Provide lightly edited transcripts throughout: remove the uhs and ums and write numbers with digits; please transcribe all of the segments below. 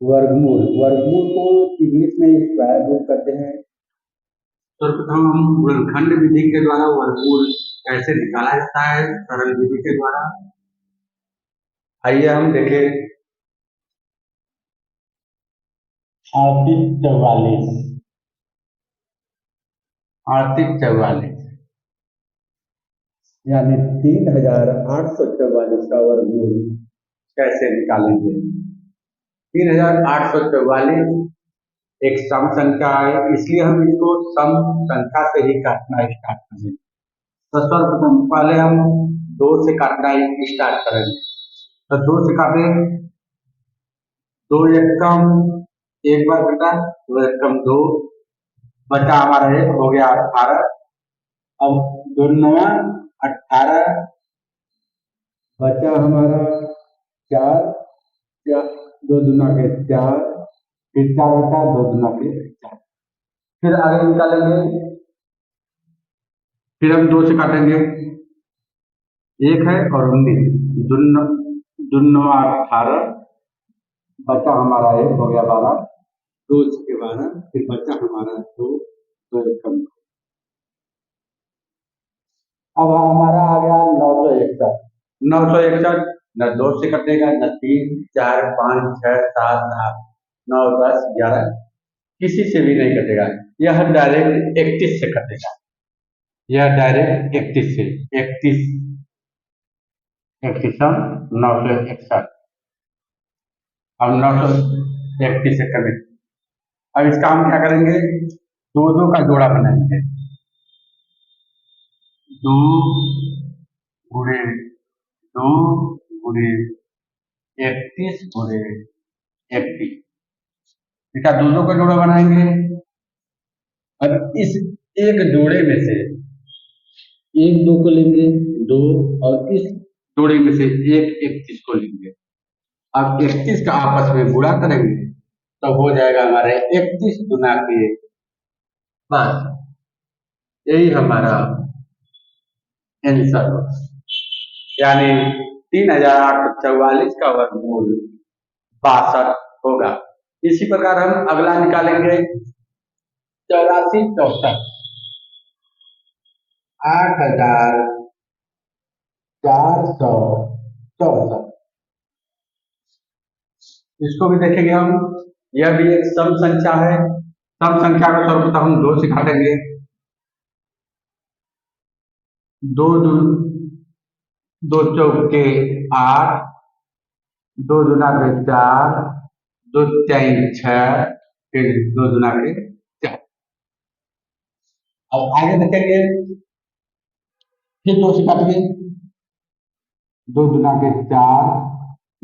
वर्गमूल वर्गमूल को इंग्लिश में स्क्वायर रूट कहते हैं। सर्वप्रथम हम गुणनखंड विधि के द्वारा वर्गमूल कैसे निकाला जाता है सरल विधि के द्वारा, आइए हम देखें। 3844 3844 यानी 3844 का वर्गमूल कैसे निकालेंगे। 3844 एक सम संख्या है, इसलिए हम इसको सम संख्या से ही काटना स्टार्ट करेंगे। तो सर्वप्रथम पहले हम 2 से काटना स्टार्ट करेंगे। तो 2 से काटे, 2 एकम एक बार कटा, 2 एकम 2, बचा हमारा 1 हो गया 18। अब 2 9 18, बचा हमारा 4, 2 दूना के 4, फिर 4 बचा, 2 दूना के 4। फिर आगे निकालेंगे, फिर हम 2 से काटेंगे, 1 है और 19, 2 9 18, बचा हमारा 1 हो गया 12, 2 के 12, फिर बचा हमारा 2, 2 एकम। अब हमारा आ गया 961। 961 न 2 से कटेगा, न 3 4 5 6 7 8 9 10 11, किसी से भी नहीं कटेगा। यह डायरेक्ट 31 से कटेगा, यह डायरेक्ट 31 से 31 961। अब 931 से करें। अब इसका हम क्या करेंगे, 2 का जोड़ा बनाएंगे। 2 गुणे 2 गुणे 31 गुणे 31, इसका 2 का जोड़ा बनाएंगे। अब इस एक जोड़े में से 1 2 को लेंगे 2, और इस जोड़े में से 1 31 को लेंगे। अब 31 का आपस में गुणा करेंगे तो हो जाएगा हमारे 31 गुना के 5। यही हमारा आंसर होगा, यानी 3844 का वर्गमूल 62 होगा। इसी प्रकार हम अगला निकालेंगे 84 64, 8464, इसको भी देखेंगे हम। यह भी एक सम संख्या है। सम संख्या को सर्वप्रथम हम 2 से काटेंगे। 2 2 चौके 8, 2 दूना के 4, 2 तीन 6, फिर 2 दूना के 4। अब आगे देखेंगे, फिर 2 से काटेंगे। 2 दूना के 4,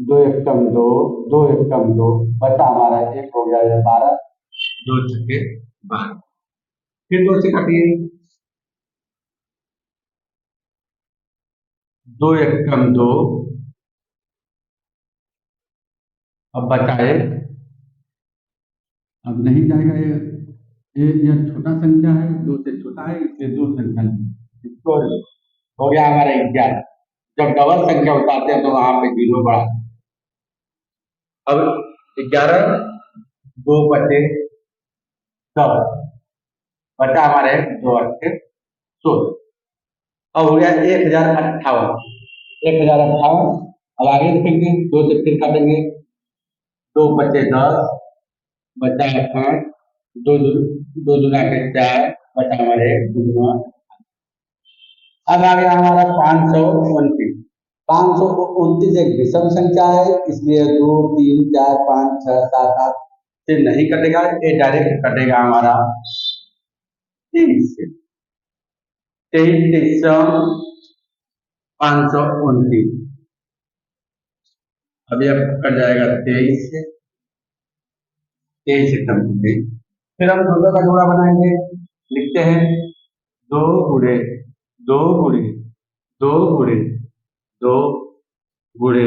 2 एकम 2, 2 एकम 2, बचा हमारा 1 हो गया 12, 2 छक्के 12। फिर 2 से काटिए, 2 एकम 2, अब बचाए, अब नहीं जाएगा यह छोटा संख्या है, 2 से छोटा है, इसलिए 2 संख्या इसको हो गया हमारा 11। जब डबल संख्या उतारते हैं तो वहां पे 0 बढ़ा। अब 11 2 बचे 10, बचा हमारे 2 8 16। अब हो गया 1058, 1058। अब आगे देखेंगे, 2 से फिर काटेंगे, 2 बचे 10, बचा 5, 2 दूना के 4, बचा हमारे 2 दूना। अब आ गया हमारा 529। 529 एक विषम संख्या है, इसलिए 2 3 4 5 6 7 8 से नहीं कटेगा, ये डायरेक्ट कटेगा हमारा 23 से। 23 529, अभी अब कट जाएगा 23 से, 23 एकदम टूटे। फिर हम 2 का जोड़ा बनाएंगे, लिखते हैं 2 गुणे 2 गुणे 2 गुणे 2 गुणे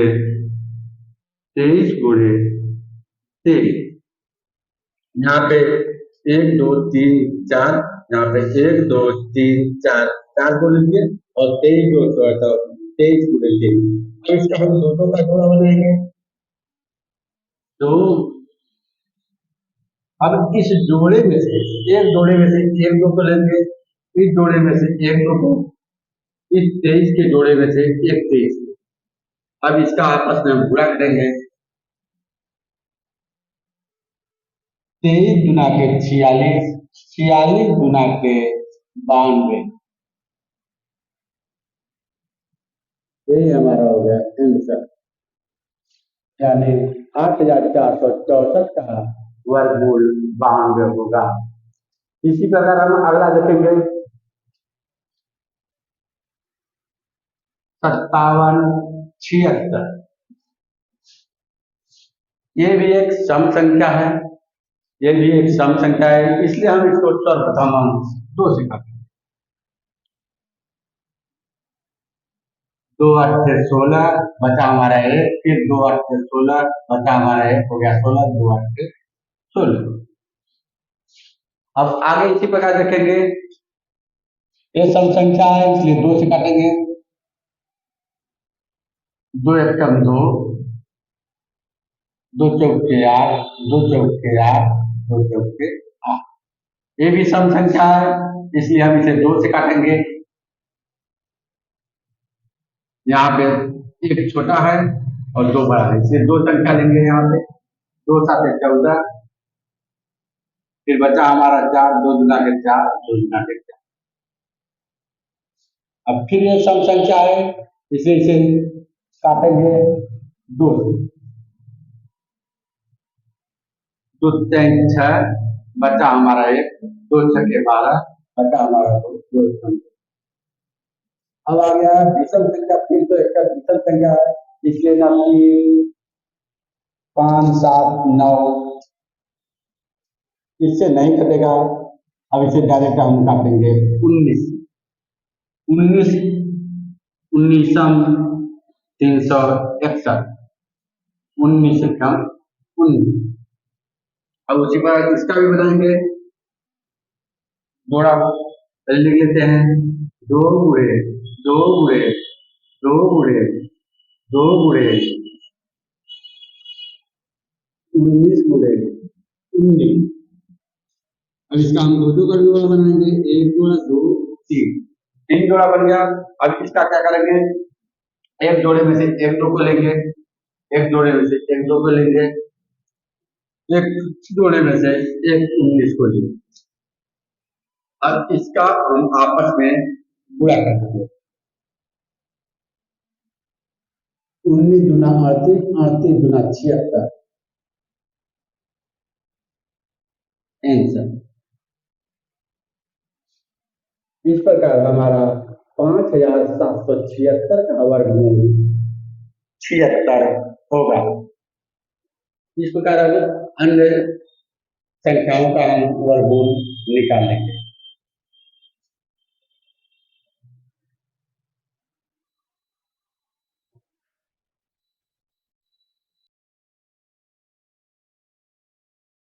23 गुणे 23। यहाँ पे 1 2 3 4, यहाँ पे 1 2 3 4 4 को लीजिए, और 23 जो 23 गुणे 23। अब इसका हम 2 का जोड़ा बनाएंगे। 2 अब इस जोड़े में से एक जोड़े में से एक दो को लेंगे, इस जोड़े में से एक दो को, इस 23 के जोड़े में से एक 23। अब इसका आपस में हम गुणा करेंगे। 23 गुना के 46, 46 गुना के 92, यही हमारा हो गया आंसर, यानी 8464 का वर्गमूल 92 होगा। इसी प्रकार हम अगला देखेंगे 5776। ये भी एक सम संख्या है, ये भी एक सम संख्या है, इसलिए हम इसको सर्वप्रथम हम 2 से काटेंगे। 2 8 16 बचा हमारा 1, फिर 2 8 16 बचा हमारा 1, हो गया 16, 2 8 16। अब आगे इसी प्रकार देखेंगे, ये सम संख्या है इसलिए 2 से काटेंगे। 2 एकम 2, 2 चौके 8, 2 चौके 8, 2 चौके 8। ये भी सम संख्या है इसलिए हम इसे 2 से काटेंगे। यहाँ पे एक छोटा है और 2 बड़ा है, इसलिए 2 संख्या लेंगे यहाँ पे। 2 7 14, फिर बचा हमारा 4, 2 गुना के 4, 2 गुना के 4। अब फिर ये सम संख्या है इसलिए इसे काटेंगे 2 से। 2 3 6 बचा हमारा 1, 2 6 12 बचा हमारा 2। अब आ गया विषम संख्या, फिर तो एक विषम संख्या है इसलिए ना 3 5 7 9, इससे नहीं कटेगा। अब इसे डायरेक्ट हम काटेंगे 19, 19 19 361, 19 कम 19। अब उसी पर इसका भी बनाएंगे, जोड़ा पहले लिख लेते हैं। 2 गुणे 2 गुणे 2 गुणे 2 गुणे 19 गुणे 19। अब इसका हम दो का जोड़ा बनाएंगे, 1 जोड़ा 2 3, 3 जोड़ा बन गया। अब इसका क्या करेंगे, एक जोड़े में से एक 2 को लेंगे, एक जोड़े में से एक 2 को लेंगे, एक जोड़े में से एक 19 को लेंगे। अब इसका हम आपस में गुणा कर देंगे। 19 दूना 38, 38 दूना 76, आंसर। इस प्रकार हमारा 5776 का वर्गमूल 76 होगा। इस प्रकार अन्य संख्याओं का हम वर्गमूल निकालेंगे।